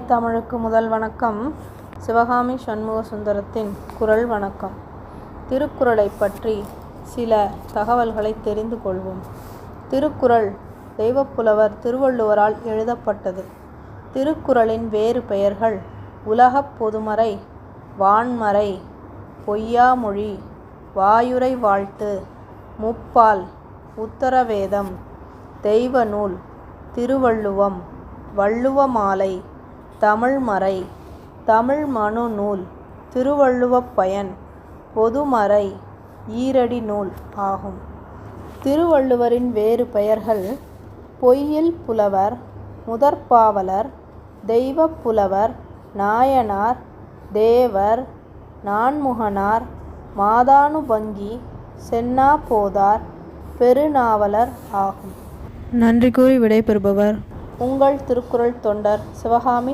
தமிழுக்கு முதல் வணக்கம். சிவகாமி சண்முக சுந்தரத்தின் குறள் வணக்கம். திருக்குறளை பற்றி சில தகவல்களை தெரிந்து கொள்வோம். திருக்குறள் தெய்வப்புலவர் திருவள்ளுவரால் எழுதப்பட்டது. திருக்குறளின் வேறு பெயர்கள் உலகப் பொதுமறை, வான்மறை, பொய்யாமொழி, வாயுரை வாழ்த்து, முப்பால், உத்தரவேதம், தெய்வநூல், திருவள்ளுவம், வள்ளுவமாலை, தமிழ்மறை, தமிழ் மனு நூல், திருவள்ளுவப் பயன், பொதுமறை, ஈரடி நூல் ஆகும். திருவள்ளுவரின் வேறு பெயர்கள் பொய்யில் புலவர், முதற்பாவலர், தெய்வப் புலவர், நாயனார், தேவர், நான்முகனார், மாதானுபங்கி, சென்னா போதார், பெருநாவலர் ஆகும். நன்றி கூறி விடைபெறுபவர் உங்கள் திருக்குறள் தொண்டர் சிவகாமி